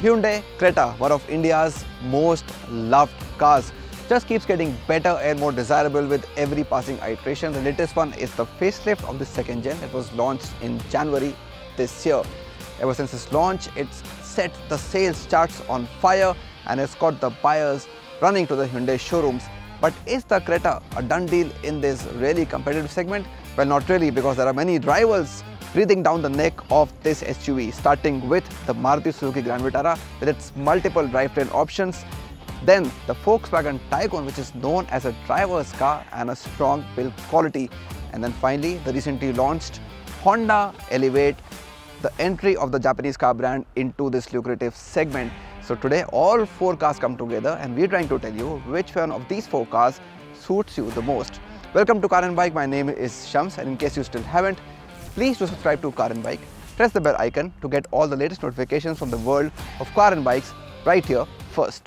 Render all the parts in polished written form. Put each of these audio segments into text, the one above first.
Hyundai Creta, one of India's most loved cars, just keeps getting better and more desirable with every passing iteration. The latest one is the facelift of the second gen that was launched in January this year. Ever since its launch, it's set the sales charts on fire and has got the buyers running to the Hyundai showrooms. But is the Creta a done deal in this really competitive segment? Well, not really, because there are many rivals breathing down the neck of this SUV, starting with the Maruti Suzuki Grand Vitara with its multiple drivetrain options, then the Volkswagen Taigun, which is known as a driver's car and a strong build quality, and then finally the recently launched Honda Elevate, the entry of the Japanese car brand into this lucrative segment. So today all four cars come together and we're trying to tell you which one of these four cars suits you the most. Welcome to Car and Bike. My name is Shams, and in case you still haven't, please do subscribe to Car and Bike. Press the bell icon to get all the latest notifications from the world of car and bikes right here first.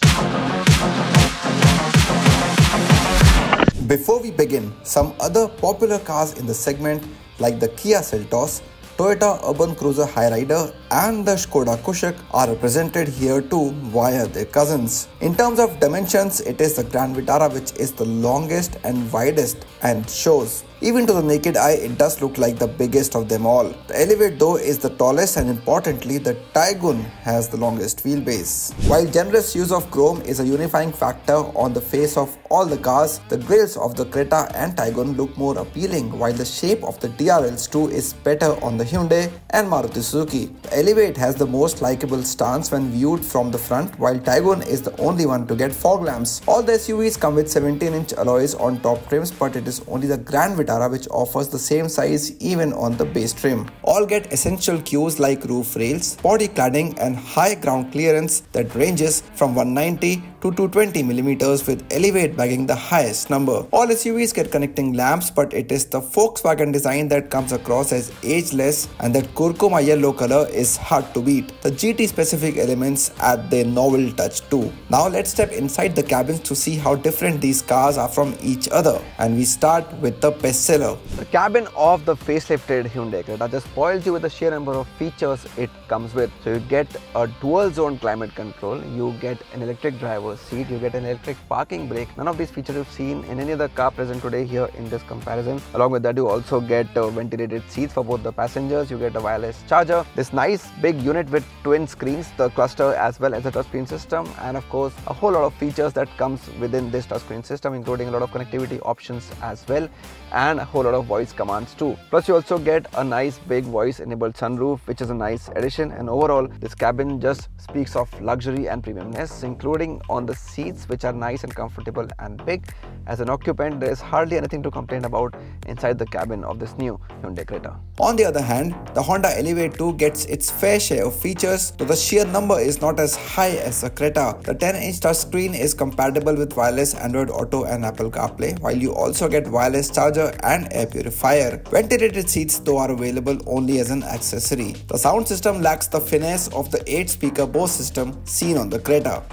Before we begin, some other popular cars in the segment like the Kia Seltos, Toyota Urban Cruiser Hyryder and the Skoda Kushaq are represented here too via their cousins. In terms of dimensions, it is the Grand Vitara which is the longest and widest and shows. Even to the naked eye, it does look like the biggest of them all. The Elevate though is the tallest, and importantly, the Taigun has the longest wheelbase. While generous use of chrome is a unifying factor on the face of all the cars, the grills of the Creta and Taigun look more appealing, while the shape of the DRLs too is better on the Hyundai and Maruti Suzuki. The Elevate has the most likable stance when viewed from the front, while Taigun is the only one to get fog lamps. All the SUVs come with 17-inch alloys on top trims, but it is only the Grand Vitara which offers the same size even on the base trim. All get essential cues like roof rails, body cladding and high ground clearance that ranges from 190 to 220mm, with Elevate bagging the highest number. All SUVs get connecting lamps, but it is the Volkswagen design that comes across as ageless, and that curcuma yellow color is hard to beat. The GT specific elements add their novel touch too. Now let's step inside the cabins to see how different these cars are from each other, and we start with the Bestseller. The cabin of the facelifted Hyundai Creta just spoils you with the sheer number of features it comes with. So you get a dual zone climate control, you get an electric driver's seat, you get an electric parking brake. None of these features you've seen in any other car present today here in this comparison. Along with that, you also get ventilated seats for both the passengers, you get a wireless charger, this nice big unit with twin screens, the cluster as well as the touchscreen system, and of course a whole lot of features that comes within this touchscreen system, including a lot of connectivity options as well, and a whole lot of voice commands too. Plus you also get a nice big voice enabled sunroof, which is a nice addition, and overall this cabin just speaks of luxury and premiumness, including on the seats, which are nice and comfortable and big. As an occupant, there is hardly anything to complain about inside the cabin of this new Hyundai Creta. On the other hand, the Honda Elevate 2 gets its fair share of features, though the sheer number is not as high as the Creta. The 10-inch touchscreen is compatible with wireless Android Auto and Apple CarPlay, while you also get wireless charger and air purifier. Ventilated seats though are available only as an accessory. The sound system lacks the finesse of the 8-speaker Bose system seen on the Creta.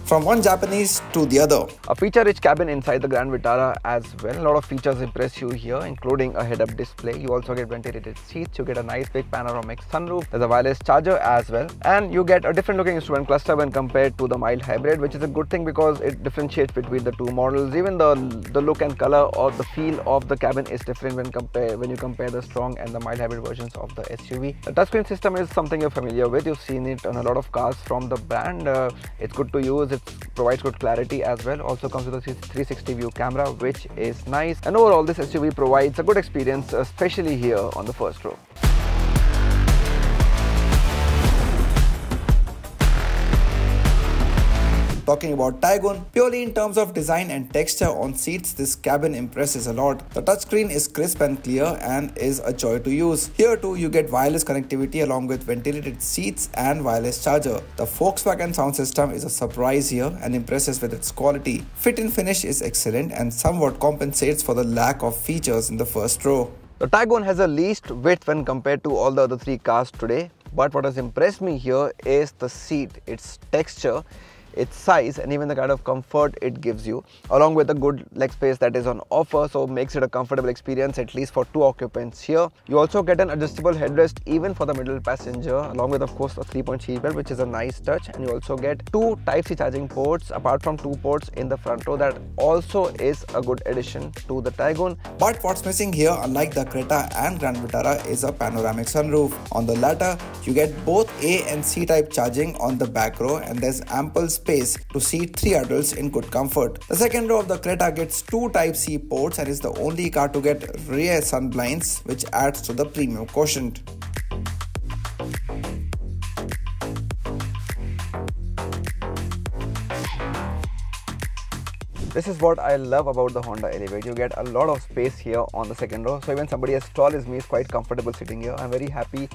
From one Japanese to the other. A feature-rich cabin inside the Grand Vitara as well. A lot of features impress you here, including a head-up display. You also get ventilated seats, you get a nice big panoramic sunroof, there's a wireless charger as well, and you get a different looking instrument cluster when compared to the mild hybrid, which is a good thing because it differentiates between the two models. Even the look and color or the feel of the cabin is different when you compare the strong and the mild hybrid versions of the SUV. The touchscreen system is something you're familiar with. You've seen it on a lot of cars from the brand. It's good to use. It provides good clarity as well. Also comes with a 360 view camera, which is nice, and overall this SUV provides a good experience, especially here on the first row. Talking about Taigun, purely in terms of design and texture on seats, this cabin impresses a lot. The touchscreen is crisp and clear and is a joy to use. Here too you get wireless connectivity along with ventilated seats and wireless charger. The Volkswagen sound system is a surprise here and impresses with its quality. Fit and finish is excellent and somewhat compensates for the lack of features in the first row. The Taigun has the least width when compared to all the other three cars today, but what has impressed me here is the seat, its texture. its size and even the kind of comfort it gives you, along with the good leg space that is on offer, so makes it a comfortable experience at least for 2 occupants here. You also get an adjustable headrest even for the middle passenger, along with of course a 3-point seat belt, which is a nice touch, and you also get 2 Type-C charging ports apart from 2 ports in the front row. That also is a good addition to the Taigun. But what's missing here, unlike the Creta and Grand Vitara, is a panoramic sunroof. On the latter, you get both A and C type charging on the back row, and there's ample space to seat 3 adults in good comfort. The second row of the Creta gets 2 Type-C ports and is the only car to get rear sun blinds, which adds to the premium quotient. This is what I love about the Honda Elevate. You get a lot of space here on the second row, so even somebody as tall as me is quite comfortable sitting here. I'm very happy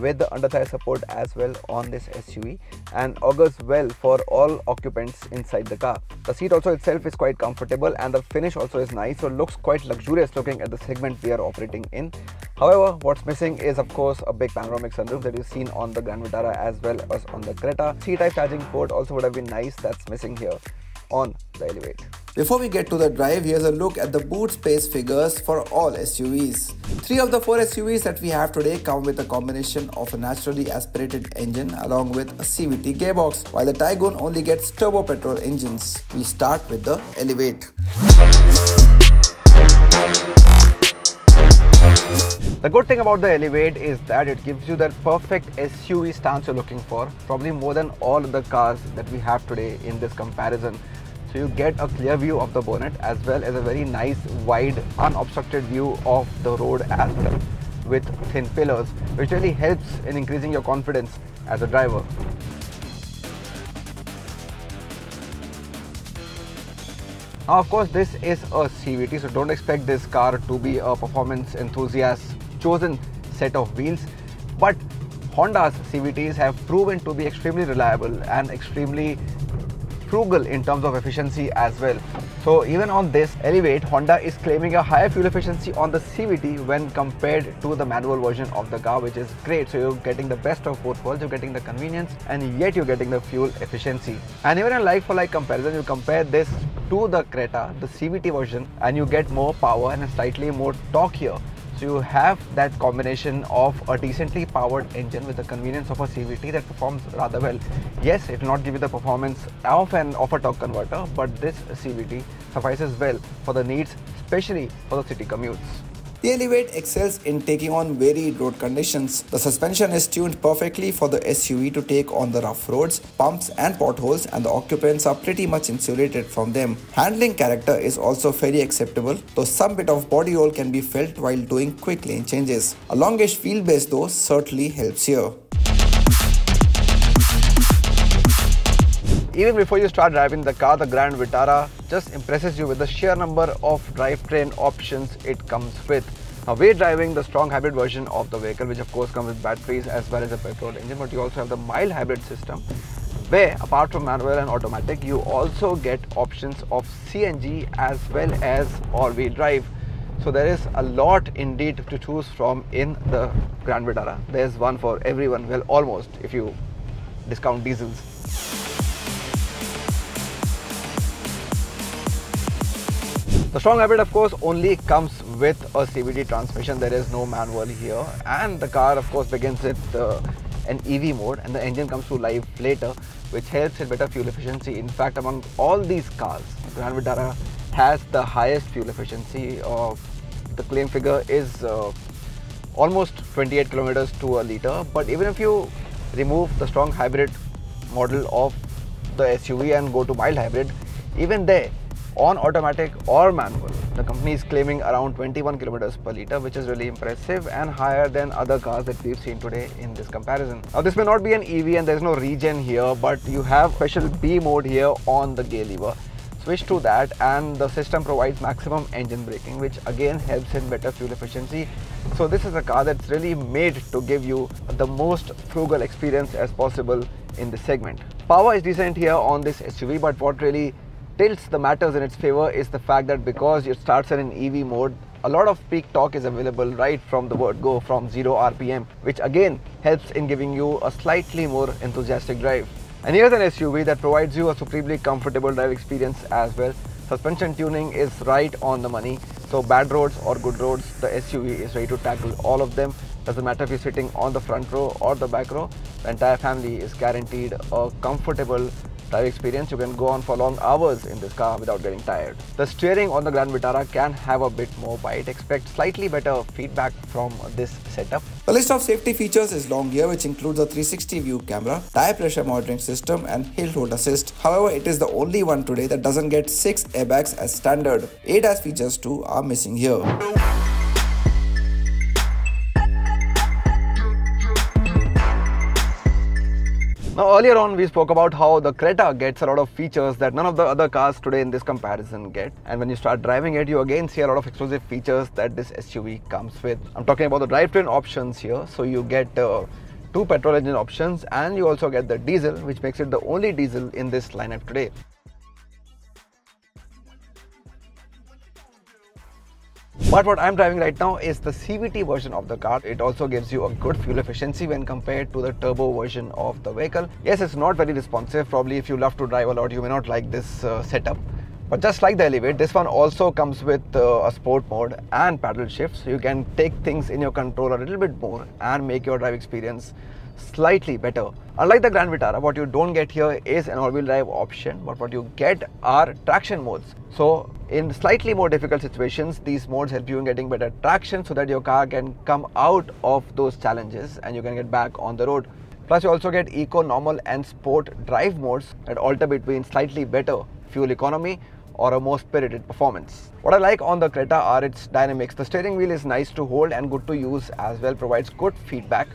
with the under-thigh support as well on this SUV, and augurs well for all occupants inside the car. The seat also itself is quite comfortable, and the finish also is nice, so it looks quite luxurious looking at the segment we are operating in. However, what's missing is of course a big panoramic sunroof that you've seen on the Grand Vitara as well as on the Creta. C-type charging port also would have been nice. That's missing here on the Elevate. Before we get to the drive, here's a look at the boot space figures for all SUVs. 3 of the 4 SUVs that we have today come with a combination of a naturally aspirated engine along with a CVT gearbox, while the Taigun only gets turbo petrol engines. We start with the Elevate. The good thing about the Elevate is that it gives you that perfect SUV stance you're looking for, probably more than all of the cars that we have today in this comparison. So you get a clear view of the bonnet as well as a very nice wide unobstructed view of the road as well, with thin pillars, which really helps in increasing your confidence as a driver. Now of course this is a CVT, so don't expect this car to be a performance enthusiast's chosen set of wheels, but Honda's CVTs have proven to be extremely reliable and extremely frugal in terms of efficiency as well. So even on this Elevate, Honda is claiming a higher fuel efficiency on the CVT when compared to the manual version of the car, which is great. So you're getting the best of both worlds. You're getting the convenience and yet you're getting the fuel efficiency. And even in like-for-like comparison, you compare this to the Creta, the CVT version, and you get more power and slightly more torque here. So you have that combination of a decently powered engine with the convenience of a CVT that performs rather well. Yes, it will not give you the performance of a torque converter, but this CVT suffices well for the needs, especially for the city commutes. The Elevate excels in taking on varied road conditions. The suspension is tuned perfectly for the SUV to take on the rough roads, bumps and potholes, and the occupants are pretty much insulated from them. Handling character is also very acceptable, though some bit of body roll can be felt while doing quick lane changes. A longish wheelbase though certainly helps here. Even before you start driving the car, the Grand Vitara just impresses you with the sheer number of drivetrain options it comes with. Now we're driving the strong hybrid version of the vehicle, which of course comes with batteries as well as a petrol engine, but you also have the mild hybrid system, where apart from manual and automatic, you also get options of CNG as well as all-wheel drive. So there is a lot indeed to choose from in the Grand Vitara. There's one for everyone, well almost, if you discount diesels. The strong hybrid of course only comes with a CVT transmission. There is no manual here, and the car of course begins with an EV mode, and the engine comes to life later, which helps in better fuel efficiency. In fact, among all these cars, Grand Vitara has the highest fuel efficiency. The claim figure is almost 28 kilometers to a liter, but even if you remove the strong hybrid model of the SUV and go to mild hybrid, even there, on automatic or manual, the company is claiming around 21 kilometers per liter, which is really impressive and higher than other cars that we've seen today in this comparison. Now this may not be an EV and there's no regen here, but you have special B mode here on the gear lever. Switch to that and the system provides maximum engine braking, which again helps in better fuel efficiency. So this is a car that's really made to give you the most frugal experience as possible in this segment. Power is decent here on this SUV, but what really tilts the matters in its favor is the fact that because it starts in an EV mode, a lot of peak torque is available right from the word go, from 0 RPM, which again helps in giving you a slightly more enthusiastic drive. And here's an SUV that provides you a supremely comfortable drive experience as well. Suspension tuning is right on the money. So bad roads or good roads, the SUV is ready to tackle all of them. Doesn't matter if you're sitting on the front row or the back row, the entire family is guaranteed a comfortable drive experience. You can go on for long hours in this car without getting tired. The steering on the Grand Vitara can have a bit more bite. Expect slightly better feedback from this setup. The list of safety features is long here, which includes a 360 view camera, tire pressure monitoring system and hill hold assist. However, it is the only one today that doesn't get 6 airbags as standard. ADAS features too are missing here. Now earlier on we spoke about how the Creta gets a lot of features that none of the other cars today in this comparison get, and when you start driving it you again see a lot of exclusive features that this SUV comes with. I'm talking about the drivetrain options here. So you get 2 petrol engine options and you also get the diesel, which makes it the only diesel in this lineup today. But what I'm driving right now is the CVT version of the car. It also gives you a good fuel efficiency when compared to the turbo version of the vehicle. Yes, it's not very responsive. Probably if you love to drive a lot, you may not like this setup. But just like the Elevate, this one also comes with a sport mode and paddle shift. So you can take things in your control a little bit more and make your drive experience slightly better. Unlike the Grand Vitara, what you don't get here is an all-wheel drive option, but what you get are traction modes. So in slightly more difficult situations, these modes help you in getting better traction so that your car can come out of those challenges and you can get back on the road. Plus you also get eco, normal and sport drive modes that alter between slightly better fuel economy or a more spirited performance. What I like on the Creta are its dynamics. The steering wheel is nice to hold and good to use as well, provides good feedback,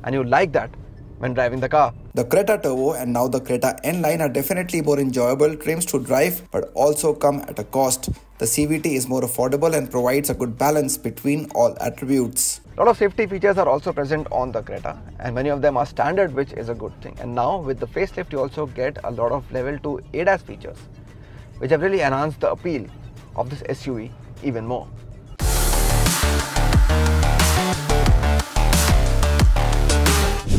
and you like that when driving the car. The Creta Turbo and now the Creta N line are definitely more enjoyable trims to drive, but also come at a cost. The CVT is more affordable and provides a good balance between all attributes. A lot of safety features are also present on the Creta, and many of them are standard, which is a good thing. And now with the facelift you also get a lot of level 2 ADAS features, which have really enhanced the appeal of this SUV even more.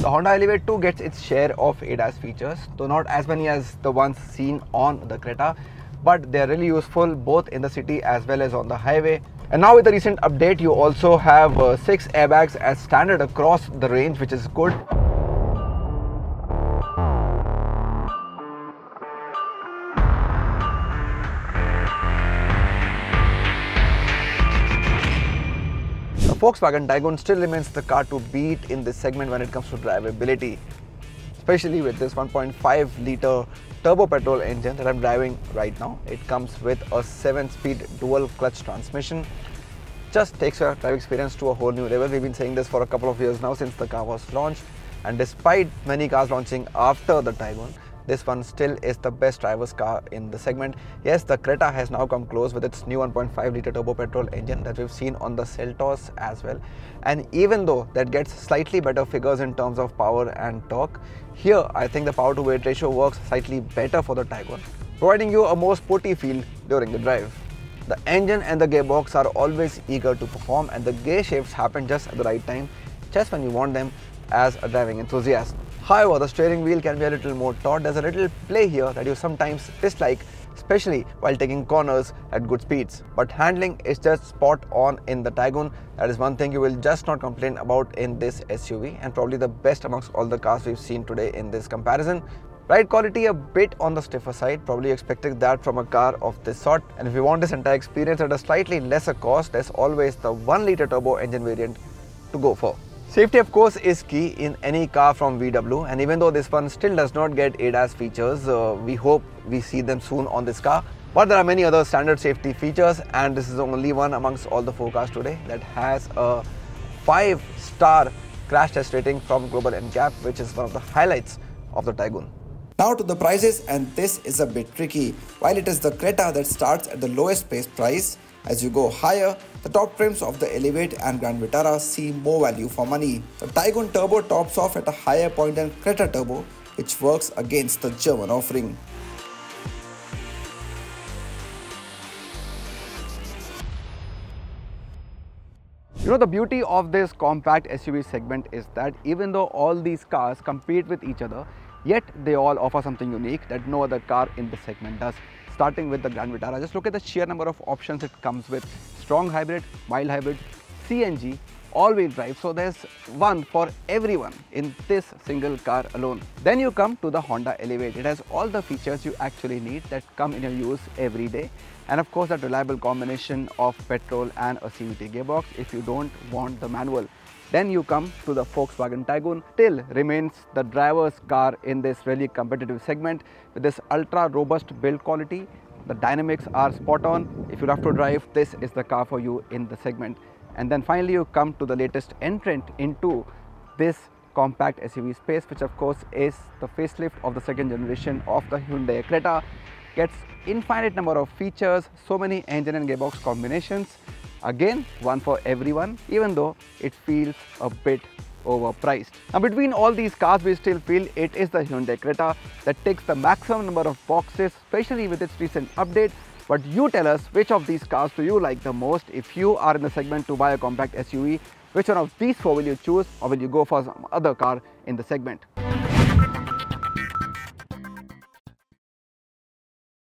The Honda Elevate 2 gets its share of ADAS features, though not as many as the ones seen on the Creta, but they are really useful both in the city as well as on the highway. And now with the recent update, you also have 6 airbags as standard across the range, which is good. The Volkswagen Taigun still remains the car to beat in this segment when it comes to drivability, especially with this 1.5 litre turbo petrol engine that I'm driving right now. It comes with a 7-speed dual clutch transmission. Just takes your drive experience to a whole new level. We've been saying this for a couple of years now since the car was launched, and despite many cars launching after the Taigun, this one still is the best driver's car in the segment. Yes, the Creta has now come close with its new 1.5 litre turbo petrol engine that we've seen on the Seltos as well. And even though that gets slightly better figures in terms of power and torque, here I think the power to weight ratio works slightly better for the Taigun, providing you a more sporty feel during the drive. The engine and the gearbox are always eager to perform, and the gear shifts happen just at the right time, just when you want them as a driving enthusiast. However, the steering wheel can be a little more taut. There's a little play here that you sometimes dislike, especially while taking corners at good speeds. But handling is just spot on in the Taigun. That is one thing you will just not complain about in this SUV, and probably the best amongst all the cars we've seen today in this comparison. Ride quality a bit on the stiffer side, probably expecting that from a car of this sort. And if you want this entire experience at a slightly lesser cost, there's always the 1 litre turbo engine variant to go for. Safety of course is key in any car from VW, and even though this one still does not get ADAS features, we hope we see them soon on this car. But there are many other standard safety features, and this is the only one amongst all the 4 cars today that has a 5-star crash test rating from Global NCAP, which is one of the highlights of the Taigun. Now to the prices, and this is a bit tricky. While it is the Creta that starts at the lowest base price, as you go higher, the top trims of the Elevate and Grand Vitara see more value for money. The Taigun Turbo tops off at a higher point than Creta Turbo, which works against the German offering. You know, the beauty of this compact SUV segment is that even though all these cars compete with each other, Yet they all offer something unique that no other car in this segment does. Starting with the Grand Vitara, just look at the sheer number of options it comes with. Strong hybrid, mild hybrid, CNG, all-wheel drive, so there's one for everyone in this single car alone. Then you come to the Honda Elevate. It has all the features you actually need that come in your use every day, and of course that reliable combination of petrol and a CVT gearbox if you don't want the manual. Then you come to the Volkswagen Taigun. Still remains the driver's car in this really competitive segment with this ultra robust build quality. The dynamics are spot on. If you love to drive, this is the car for you in the segment. And then finally you come to the latest entrant into this compact SUV space, which of course is the facelift of the second generation of the Hyundai Creta. Gets infinite number of features, so many engine and gearbox combinations. Again, one for everyone, even though it feels a bit overpriced. Now between all these cars, we still feel it is the Hyundai Creta that ticks the maximum number of boxes, especially with its recent update. But you tell us, which of these cars do you like the most? If you are in the segment to buy a compact SUV, which one of these four will you choose, or will you go for some other car in the segment?